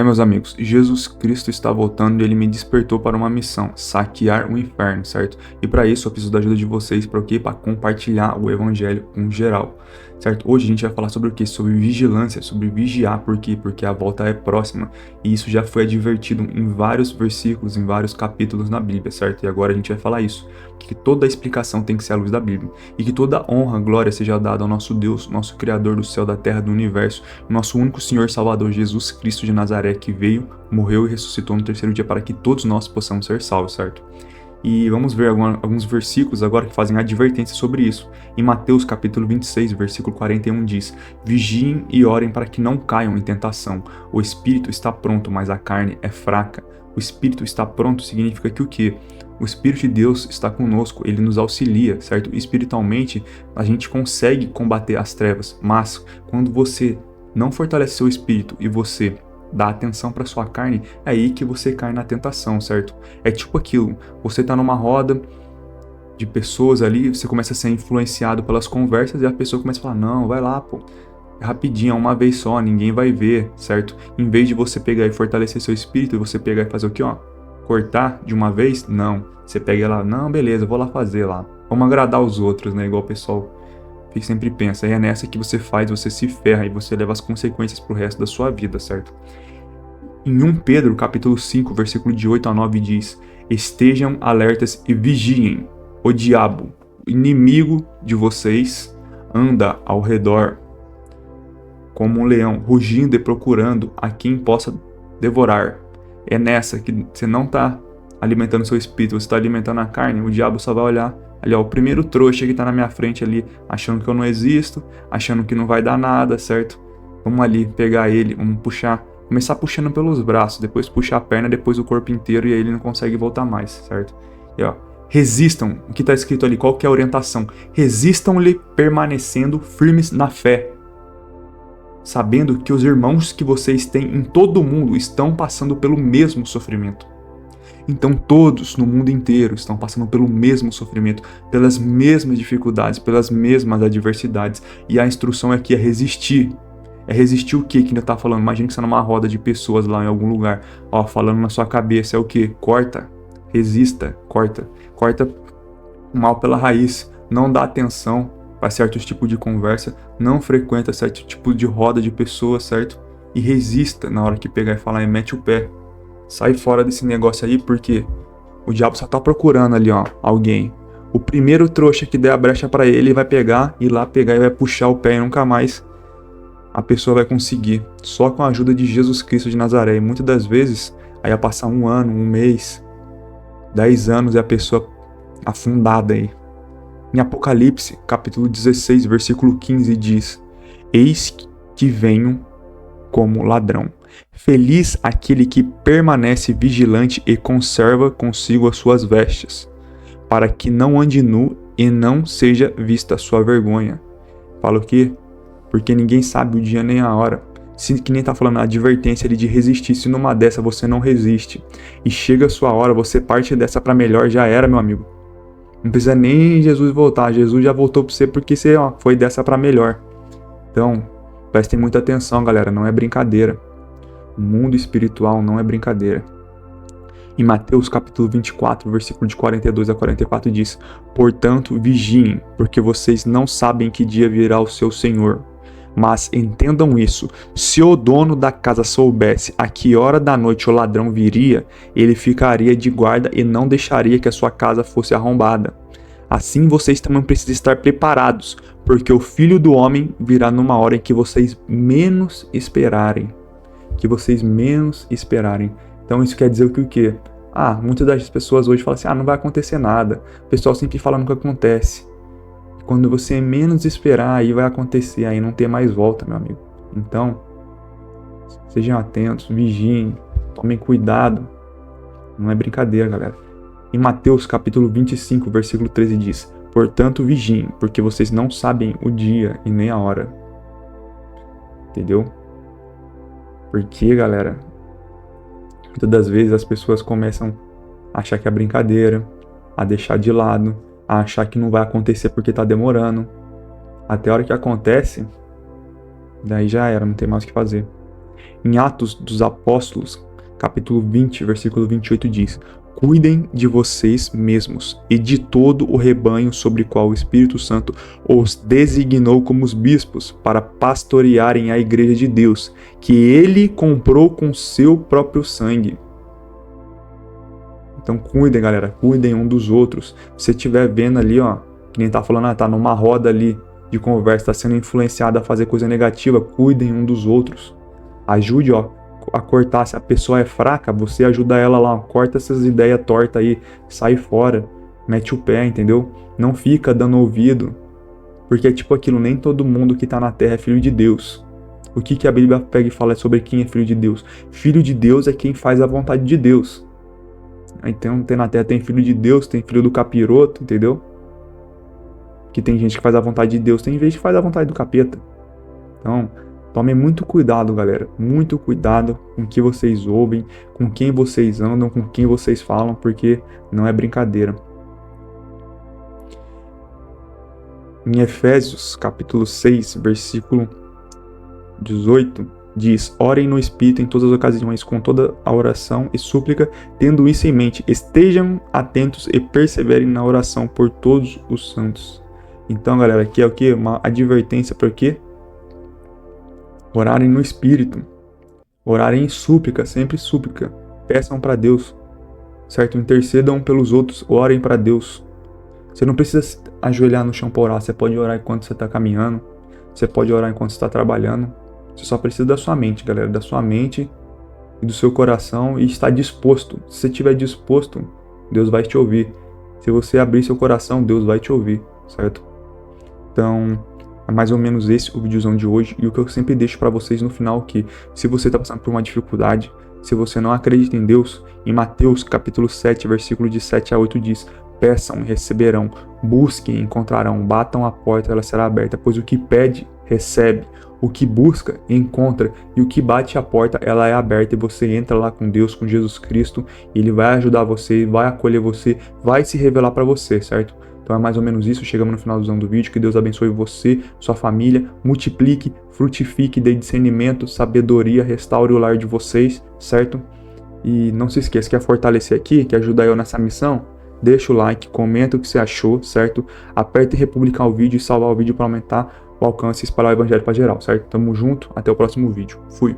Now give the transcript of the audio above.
Meus amigos, Jesus Cristo está voltando e ele me despertou para uma missão, saquear o inferno, certo? E para isso eu preciso da ajuda de vocês, para o quê? Para compartilhar o evangelho com geral, certo? Hoje a gente vai falar sobre o quê? Sobre vigilância, sobre vigiar, por quê? Porque a volta é próxima e isso já foi advertido em vários versículos, em vários capítulos na Bíblia, certo? E agora a gente vai falar isso, que toda a explicação tem que ser à luz da Bíblia e que toda honra, glória seja dada ao nosso Deus, nosso Criador do céu, da terra, do universo, nosso único Senhor Salvador, Jesus Cristo de Nazaré, que veio, morreu e ressuscitou no terceiro dia para que todos nós possamos ser salvos, certo? E vamos ver alguns versículos agora que fazem advertência sobre isso. Em Mateus capítulo 26, versículo 41 diz: Vigiem e orem para que não caiam em tentação. O espírito está pronto, mas a carne é fraca. O espírito está pronto significa que o quê? O Espírito de Deus está conosco, ele nos auxilia, certo? Espiritualmente, a gente consegue combater as trevas, mas quando você não fortalece seu espírito e você dá atenção para sua carne, é aí que você cai na tentação, certo? É tipo aquilo, você tá numa roda de pessoas ali, você começa a ser influenciado pelas conversas e a pessoa começa a falar, não, vai lá, pô, é rapidinho, é uma vez só, ninguém vai ver, certo? Em vez de você pegar e fortalecer seu espírito, você pegar e fazer o quê, ó? Cortar de uma vez? Não. Você pega lá, não, beleza, vou lá fazer lá. Vamos agradar os outros, né? Igual o pessoal que sempre pensa. E é nessa que você faz, você se ferra e você leva as consequências pro resto da sua vida, certo? Em 1 Pedro, capítulo 5, versículo de 8 a 9 diz: Estejam alertas e vigiem. O diabo, inimigo de vocês, anda ao redor como um leão, rugindo e procurando a quem possa devorar. É nessa que você não está alimentando seu espírito, você está alimentando a carne, o diabo só vai olhar ali, ó, o primeiro trouxa que está na minha frente ali, achando que eu não existo, achando que não vai dar nada, certo? Vamos ali pegar ele, vamos puxar, começar puxando pelos braços, depois puxar a perna, depois o corpo inteiro e aí ele não consegue voltar mais, certo? E ó, resistam, o que está escrito ali, qual que é a orientação? Resistam-lhe permanecendo firmes na fé, sabendo que os irmãos que vocês têm em todo o mundo estão passando pelo mesmo sofrimento. Então todos no mundo inteiro estão passando pelo mesmo sofrimento, pelas mesmas dificuldades, pelas mesmas adversidades. E a instrução aqui é resistir. É resistir o quê que ainda tá falando? Imagina que você tá numa roda de pessoas lá em algum lugar, ó, falando na sua cabeça, é o quê? Corta, resista, corta. Corta o mal pela raiz, não dá atenção para certos tipos de conversa, não frequenta certo tipo de roda de pessoas, certo? E resista na hora que pegar e falar e mete o pé. Sai fora desse negócio aí, porque o diabo só tá procurando ali, ó, alguém. O primeiro trouxa que der a brecha para ele vai pegar, ir lá pegar e vai puxar o pé e nunca mais a pessoa vai conseguir. Só com a ajuda de Jesus Cristo de Nazaré. E muitas das vezes, aí vai passar 1 ano, 1 mês, 10 anos e a pessoa afundada aí. Em Apocalipse, capítulo 16, versículo 15 diz: Eis que venho como ladrão. Feliz aquele que permanece vigilante e conserva consigo as suas vestes, para que não ande nu e não seja vista a sua vergonha. Fala o quê? Porque ninguém sabe o dia nem a hora. Se que nem tá falando a advertência ali de resistir, se numa dessa você não resiste e chega a sua hora, você parte dessa para melhor, já era, meu amigo. Não precisa nem Jesus voltar, Jesus já voltou para você porque você, ó, foi dessa para melhor. Então, prestem muita atenção, galera, não é brincadeira. O mundo espiritual não é brincadeira. Em Mateus capítulo 24, versículo de 42 a 44 diz: Portanto, vigiem, porque vocês não sabem que dia virá o seu Senhor. Mas entendam isso, se o dono da casa soubesse a que hora da noite o ladrão viria, ele ficaria de guarda e não deixaria que a sua casa fosse arrombada. Assim vocês também precisam estar preparados, porque o Filho do Homem virá numa hora em que vocês menos esperarem. Então isso quer dizer o quê? Muitas das pessoas hoje falam assim, não vai acontecer nada. O pessoal sempre fala no que acontece. Quando você menos esperar, aí vai acontecer, aí não tem mais volta, meu amigo. Então, sejam atentos, vigiem, tomem cuidado. Não é brincadeira, galera. Em Mateus capítulo 25, versículo 13 diz: Portanto, vigiem, porque vocês não sabem o dia e nem a hora. Entendeu? Porque, galera, muitas das vezes as pessoas começam a achar que é brincadeira, a deixar de lado, a achar que não vai acontecer porque tá demorando. Até a hora que acontece, daí já era, não tem mais o que fazer. Em Atos dos Apóstolos, capítulo 20, versículo 28 diz: cuidem de vocês mesmos e de todo o rebanho sobre o qual o Espírito Santo os designou como os bispos para pastorearem a igreja de Deus, que ele comprou com seu próprio sangue. Então cuidem, galera, cuidem um dos outros. Se você estiver vendo ali, ó, que nem tá falando, tá numa roda ali de conversa, tá sendo influenciado a fazer coisa negativa, cuidem um dos outros. Ajude, ó, a cortar. Se a pessoa é fraca, você ajuda ela lá, corta essas ideias tortas aí, sai fora, mete o pé, entendeu? Não fica dando ouvido, porque é tipo aquilo, nem todo mundo que tá na terra é filho de Deus. O que a Bíblia pega e fala sobre quem é filho de Deus? Filho de Deus é quem faz a vontade de Deus. Então tem na terra, tem filho de Deus, tem filho do capiroto, entendeu? Que tem gente que faz a vontade de Deus, tem gente que faz a vontade do capeta. Então, tomem muito cuidado, galera. Muito cuidado com o que vocês ouvem, com quem vocês andam, com quem vocês falam, porque não é brincadeira. Em Efésios, capítulo 6, versículo 18, diz: orem no Espírito em todas as ocasiões, com toda a oração e súplica, tendo isso em mente, estejam atentos e perseverem na oração por todos os santos. Então, galera, aqui é o que? Uma advertência para o quê? Orarem no Espírito, orarem em súplica, sempre súplica, peçam para Deus, certo? Intercedam pelos outros, orem para Deus. Você não precisa ajoelhar no chão para orar, você pode orar enquanto você está caminhando, você pode orar enquanto você está trabalhando, você só precisa da sua mente, galera, da sua mente e do seu coração e estar disposto. Se você estiver disposto, Deus vai te ouvir. Se você abrir seu coração, Deus vai te ouvir, certo? Então, é mais ou menos esse o videozão de hoje, e o que eu sempre deixo para vocês no final, que se você está passando por uma dificuldade, se você não acredita em Deus, em Mateus capítulo 7, versículo de 7 a 8 diz: peçam e receberão, busquem e encontrarão, batam a porta, ela será aberta, pois o que pede, recebe, o que busca, encontra, e o que bate a porta, ela é aberta, e você entra lá com Deus, com Jesus Cristo, e Ele vai ajudar você, vai acolher você, vai se revelar para você, certo? Então é mais ou menos isso, chegamos no finalzão do vídeo, que Deus abençoe você, sua família, multiplique, frutifique, dê discernimento, sabedoria, restaure o lar de vocês, certo? E não se esqueça, quer fortalecer aqui, quer ajudar eu nessa missão? Deixa o like, comenta o que você achou, certo? Aperta em republicar o vídeo e salvar o vídeo para aumentar o alcance e espalhar o evangelho para geral, certo? Tamo junto, até o próximo vídeo. Fui!